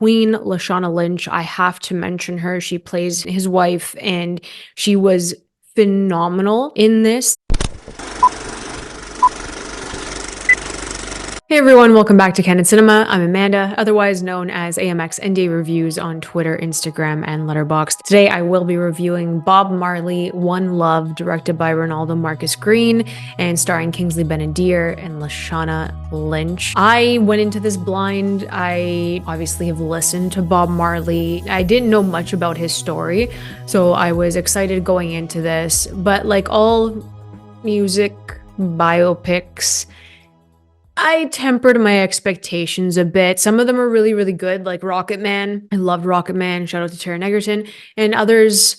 Queen Lashana Lynch. I have to mention her. She plays his wife, and she was phenomenal in this. Hey everyone, welcome back to Candid Cinema. I'm Amanda, otherwise known as AMX ND Reviews on Twitter, Instagram, and Letterboxd. Today I will be reviewing Bob Marley, One Love, directed by Reinaldo Marcus Green and starring Kingsley Ben-Adir and Lashana Lynch. I went into this blind. I obviously have listened to Bob Marley. I didn't know much about his story, so I was excited going into this. But like all music biopics, I tempered my expectations a bit. Some of them are really, really good, like Rocket Man. I loved Rocket Man. Shout out to Taron Egerton. And others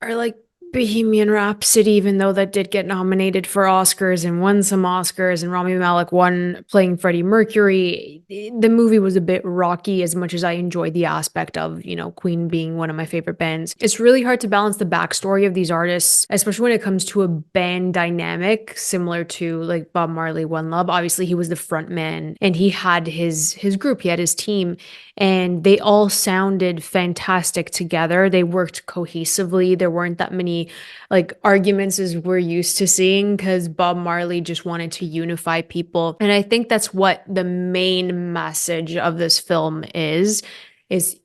are like Bohemian Rhapsody, even though that did get nominated for Oscars and won some Oscars, and Rami Malek won playing Freddie Mercury. The movie was a bit rocky, as much as I enjoyed the aspect of, you know, Queen being one of my favorite bands. It's really hard to balance the backstory of these artists, especially when it comes to a band dynamic similar to like Bob Marley, One Love. Obviously, he was the front man and he had his group, he had his team, and they all sounded fantastic together. They worked cohesively. There weren't that many like arguments as we're used to seeing, because Bob Marley just wanted to unify people. And I think that's what the main message of this film is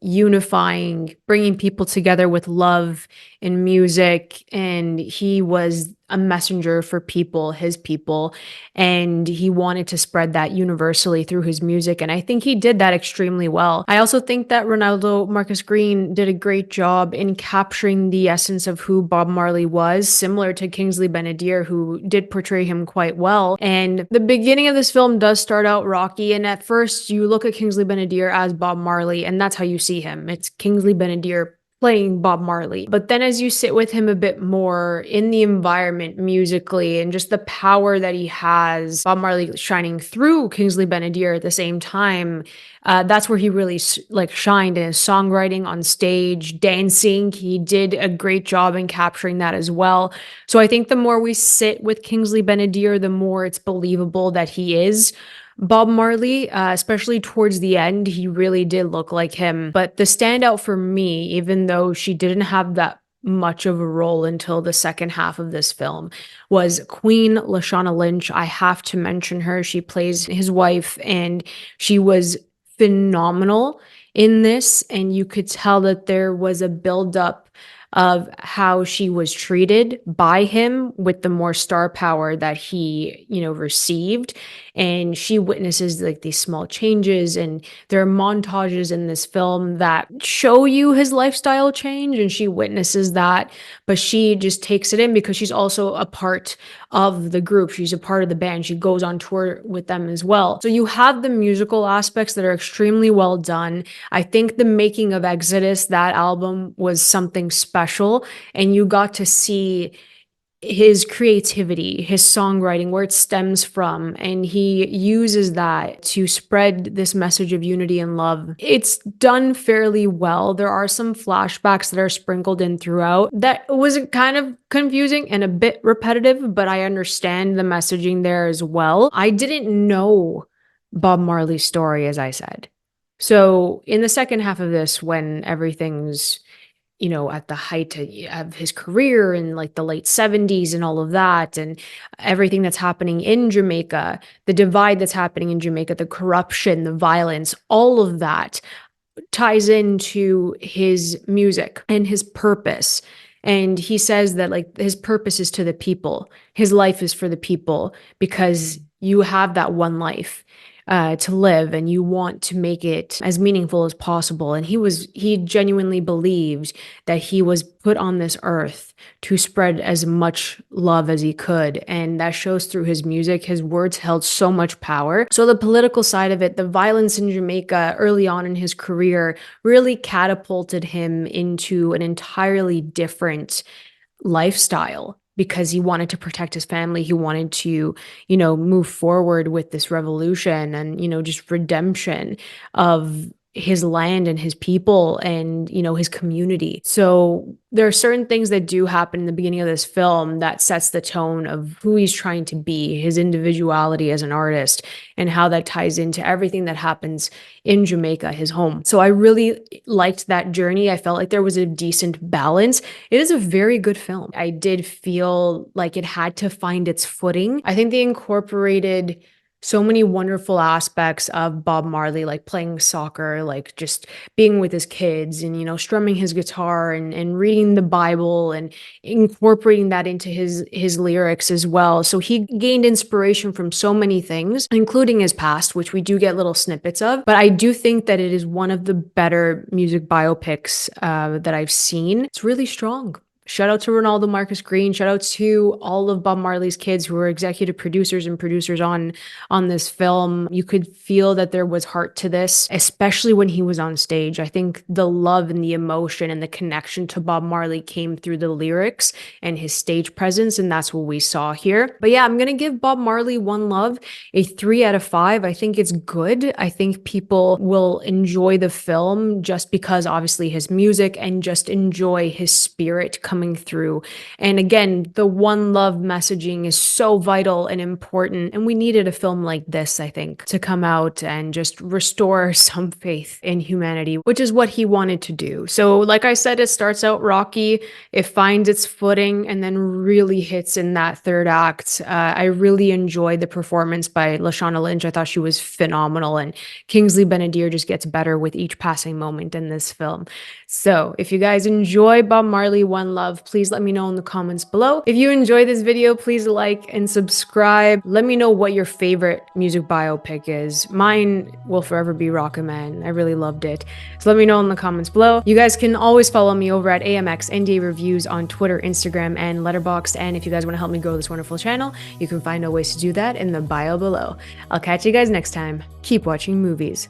unifying, bringing people together with love and music. And he was a messenger for people, his people, and he wanted to spread that universally through his music. And I think he did that extremely well. I also think that Reinaldo Marcus Green did a great job in capturing the essence of who Bob Marley was, similar to Kingsley Ben-Adir, who did portray him quite well. And the beginning of this film does start out rocky, and at first you look at Kingsley Ben-Adir as Bob Marley, and that's how you see him. It's Kingsley Ben-Adir playing Bob Marley. But then as you sit with him a bit more in the environment musically and just the power that he has, Bob Marley shining through Kingsley Ben-Adir at the same time, that's where he really like shined in his songwriting, on stage, dancing. He did a great job in capturing that as well. So I think the more we sit with Kingsley Ben-Adir, the more it's believable that he is Bob Marley, especially towards the end. He really did look like him. But the standout for me, even though she didn't have that much of a role until the second half of this film, was Queen Lashana Lynch. I have to mention her. She plays his wife, and she was phenomenal in this. And you could tell that there was a buildup of how she was treated by him with the more star power that he, you know, received. And she witnesses like these small changes, and there are montages in this film that show you his lifestyle change, and she witnesses that, but she just takes it in because she's also a part of the group. She's a part of the band. She goes on tour with them as well. So you have the musical aspects that are extremely well done. I think the making of Exodus, that album, was something special, and you got to see his creativity, his songwriting, where it stems from, and he uses that to spread this message of unity and love. It's done fairly well. There are some flashbacks that are sprinkled in throughout that was kind of confusing and a bit repetitive, but I understand the messaging there as well. I didn't know Bob Marley's story, as I said. So in the second half of this, when everything's, you know, at the height of his career in like the late 70s and all of that, and everything that's happening in Jamaica, the divide that's happening in Jamaica, the corruption, the violence, all of that ties into his music and his purpose. And he says that like his purpose is to the people. His life is for the people, because you have that one life to live, and you want to make it as meaningful as possible. And he genuinely believed that he was put on this earth to spread as much love as he could. And that shows through his music. His words held so much power. So the political side of it, the violence in Jamaica early on in his career, really catapulted him into an entirely different lifestyle, because he wanted to protect his family. He wanted to, move forward with this revolution and, just redemption of his land and his people and, you know, his community. So there are certain things that do happen in the beginning of this film that sets the tone of who he's trying to be, his individuality as an artist, and how that ties into everything that happens in Jamaica, his home. So I really liked that journey. I felt like there was a decent balance. It is a very good film. I did feel like it had to find its footing. I think they incorporated so many wonderful aspects of Bob Marley, like playing soccer, like just being with his kids and, you know, strumming his guitar and reading the Bible and incorporating that into his lyrics as well. So he gained inspiration from so many things, including his past, which we do get little snippets of. But I do think that it is one of the better music biopics that I've seen. It's really strong. Shout out to Reinaldo Marcus Green. Shout out to all of Bob Marley's kids who were executive producers and producers on this film. You could feel that there was heart to this, especially when he was on stage. I think the love and the emotion and the connection to Bob Marley came through the lyrics and his stage presence, and that's what we saw here. But yeah, I'm gonna give Bob Marley One Love a 3 out of 5. I think it's good. I think people will enjoy the film just because obviously his music and just enjoy his spirit coming through. And again, the one love messaging is so vital and important. And we needed a film like this, I think, to come out and just restore some faith in humanity, which is what he wanted to do. So like I said, it starts out rocky, it finds its footing, and then really hits in that third act. I really enjoyed the performance by Lashana Lynch. I thought she was phenomenal. And Kingsley Ben-Adir just gets better with each passing moment in this film. So if you guys enjoy Bob Marley One Love, please let me know in the comments below. If you enjoyed this video, please like and subscribe. Let me know what your favorite music biopic is. Mine will forever be Rocket Man. I really loved it. So let me know in the comments below. You guys can always follow me over at AMX NDA Reviews on Twitter, Instagram, and Letterboxd. And if you guys want to help me grow this wonderful channel, you can find out ways to do that in the bio below. I'll catch you guys next time. Keep watching movies.